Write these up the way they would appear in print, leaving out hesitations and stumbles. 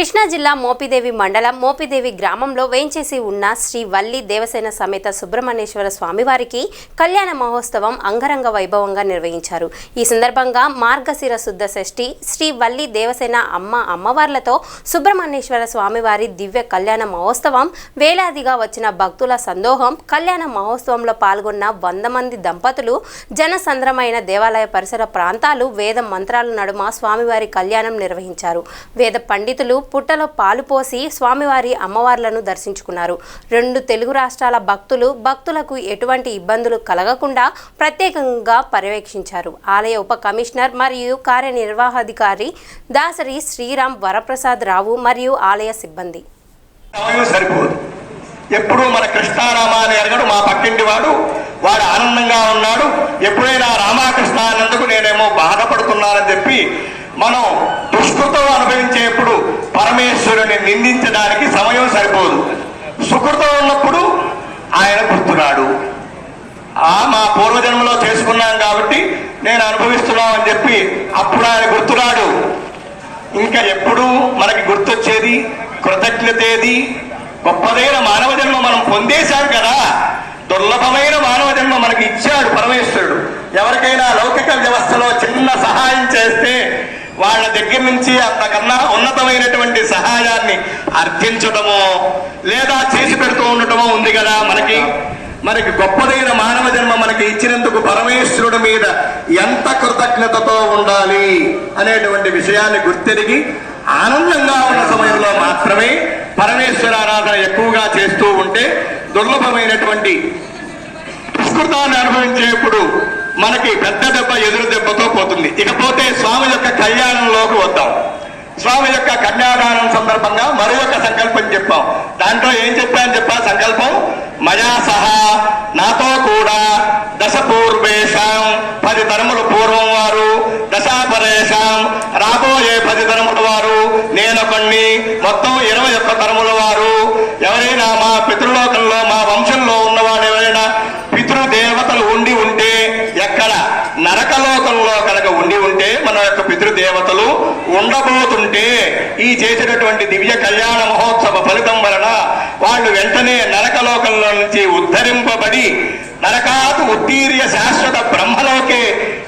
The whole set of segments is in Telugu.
కృష్ణా జిల్లా మోపిదేవి మండలం మోపిదేవి గ్రామంలో వేంచేసి ఉన్న శ్రీ వల్లి దేవసేన సమేత సుబ్రహ్మణ్యేశ్వర స్వామివారికి కళ్యాణ మహోత్సవం అంగరంగ వైభవంగా నిర్వహించారు. ఈ సందర్భంగా మార్గశిర శుద్ధ షష్ఠి శ్రీ వల్లి దేవసేన అమ్మవార్లతో సుబ్రహ్మణ్యేశ్వర స్వామివారి దివ్య కళ్యాణ మహోత్సవం వేలాదిగా వచ్చిన భక్తుల సందోహం. కళ్యాణ మహోత్సవంలో పాల్గొన్న 100 మంది దంపతులు జనసంద్రమైన దేవాలయ పరిసర ప్రాంతాలు వేద మంత్రాల నడుమ స్వామివారి కళ్యాణం నిర్వహించారు. వేద పండితులు పుట్టలో పాలు పోసి స్వామివారి అమ్మవార్లను దర్శించుకున్నారు. 2 తెలుగు రాష్ట్రాల భక్తులకు ఎటువంటి ఇబ్బందులు కలగకుండా ప్రత్యేకంగా పర్యవేక్షించారు. ఆలయ ఉప కమిషనర్ మరియు కార్యనిర్వహణాధికారి దాసరి శ్రీరామ్ వరప్రసాద్ రావు మరియు ఆలయ సిబ్బంది. ఎప్పుడు మన కృష్ణారామాన్ని అడగడు, మా పక్కింటి వాడు ఆనందంగా ఉన్నాడు. ఎప్పుడైనా రామకృష్ణ అన్నందుకు నేనేమో బాధపడుతున్నానని చెప్పి మనం దుష్కృతం అనుభవించేప్పుడు పరమేశ్వరుని నిందించడానికి సమయం సరిపోదు. సుకృతం ఉన్నప్పుడు ఆయన గుర్తున్నాడు. మా పూర్వజన్మలో చేసుకున్నాం కాబట్టి నేను అనుభవిస్తున్నాం అని చెప్పి అప్పుడు ఆయన గుర్తున్నాడు. ఇంకా ఎప్పుడు మనకి గుర్తొచ్చేది కృతజ్ఞతేది? గొప్పదైన మానవ జన్మ మనం పొందేశాం కదా, దుర్లభమైన మానవ జన్మ మనకి ఇచ్చాడు పరమేశ్వరుడు. ఎవరికైనా లౌకిక వ్యవస్థలో చిన్న సహాయం చేస్తే వాళ్ళ దగ్గర నుంచి అంతకన్నా ఉన్నతమైనటువంటి సహాయాన్ని అర్థించటమో లేదా చేసి పెడుతూ ఉండటమో ఉంది కదా. మనకి గొప్పదైన మానవ జన్మ మనకి ఇచ్చినందుకు పరమేశ్వరుడి మీద ఎంత కృతజ్ఞతతో ఉండాలి అనేటువంటి విషయాన్ని గుర్తెరిగి ఆనందంగా ఉన్న సమయంలో మాత్రమే పరమేశ్వర ఆరాధన ఎక్కువగా చేస్తూ ఉంటే దుర్లభమైనటువంటి దుష్కృతాన్ని అనుభవించేప్పుడు మనకి పెద్ద దెబ్బ ఎదురు దెబ్బతో పోతుంది. ఇకపోతే స్వామి యొక్క కళ్యాణంలోకి వద్దాం. స్వామి యొక్క కన్యాదానం సందర్భంగా మరొక సంకల్పం చెప్పాం. దాంట్లో ఏం చెప్పా సంకల్పం మయా సహా, నాతో కూడా దశ పూర్వేషాం 10 తరములు పూర్వం వారు, దశాపరేషాం రాబోయే 10 తరముల వారు, నేనొకణ్ణి మొత్తం 21 తరముల వారు. ఎవరైనా మా పితృలోకంలో మా వంశంలో ఉన్నవాడు ఎవరైనా పితృదేవతలు ఉండి ఉంటే, ఎక్కడ నరకలోకంలో కనుక ఉండి ఉంటే, మన యొక్క పితృదేవతలు ఉండబోతుంటే ఈ చేసినటువంటి దివ్య కళ్యాణ మహోత్సవ ఫలితం వలన వాళ్ళు వెంటనే నరకలోకంలో నుంచి ఉద్ధరింపబడి నరకాతు ఉత్తీర్య శాశ్వత బ్రహ్మలోకే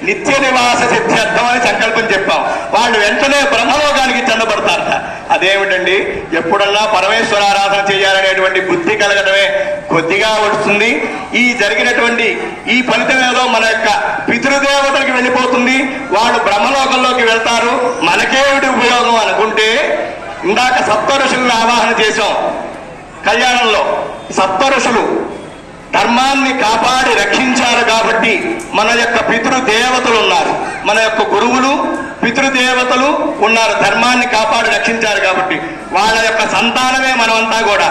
నిత్య నివాస సిద్ధ్యర్థం అని సంకల్పం చెప్పాం. వాళ్ళు వెంటనే బ్రహ్మలోకానికి చెందబడతారట. అదేమిటండి, ఎప్పుడన్నా పరమేశ్వర ఆరాధన చేయాలనేటువంటి బుద్ధి కలగడమే కొద్దిగా వస్తుంది. ఈ జరిగినటువంటి ఈ ఫలితం ఏదో మన యొక్క పితృదేవతలకి వెళ్ళిపోతుంది, వాళ్ళు బ్రహ్మలోకంలోకి వెళ్తారు, మనకేమిటి ఉపయోగం అనుకుంటే, ఇందాక సప్తఋషులను ఆవాహన చేశాం కళ్యాణంలో. సప్తఋషులు ధర్మాన్ని కాపాడి రక్షించారు కాబట్టి మన యొక్క పితృదేవతలు ఉన్నారు, మన యొక్క గురువులు పితృదేవతలు ఉన్నారు. ధర్మాన్ని కాపాడి రక్షించారు కాబట్టి వాళ్ళ యొక్క సంతానమే మనమంతా కూడా.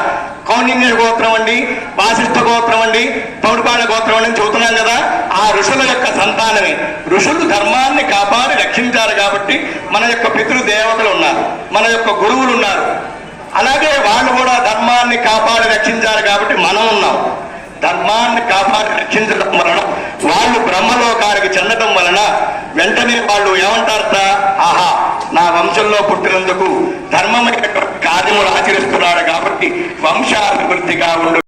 కౌండిన్య గోత్రం అండి, వాసిష్ఠ గోత్రం అండి, పౌడిపాడ గోత్రం అండి చెబుతున్నాం కదా. ఆ ఋషుల యొక్క సంతానమే. ఋషులు ధర్మాన్ని కాపాడి రక్షించారు కాబట్టి మన యొక్క పితృదేవతలు ఉన్నారు, మన యొక్క గురువులు ఉన్నారు. అలాగే వాళ్ళు కూడా ధర్మాన్ని కాపాడి రక్షించారు కాబట్టి మనం ఉన్నాం. ధర్మాన్ని కాపాడి రక్షించడం వలన వాళ్ళు బ్రహ్మలోకానికి చెందడం వలన వెంటనే వాళ్ళు ఏమంటారట, ఆహా నా వంశంలో పుట్టినందుకు ధర్మమైన కార్యములు ఆచరిస్తున్నాడు కాబట్టి వంశాభివృద్ధిగా ఉండు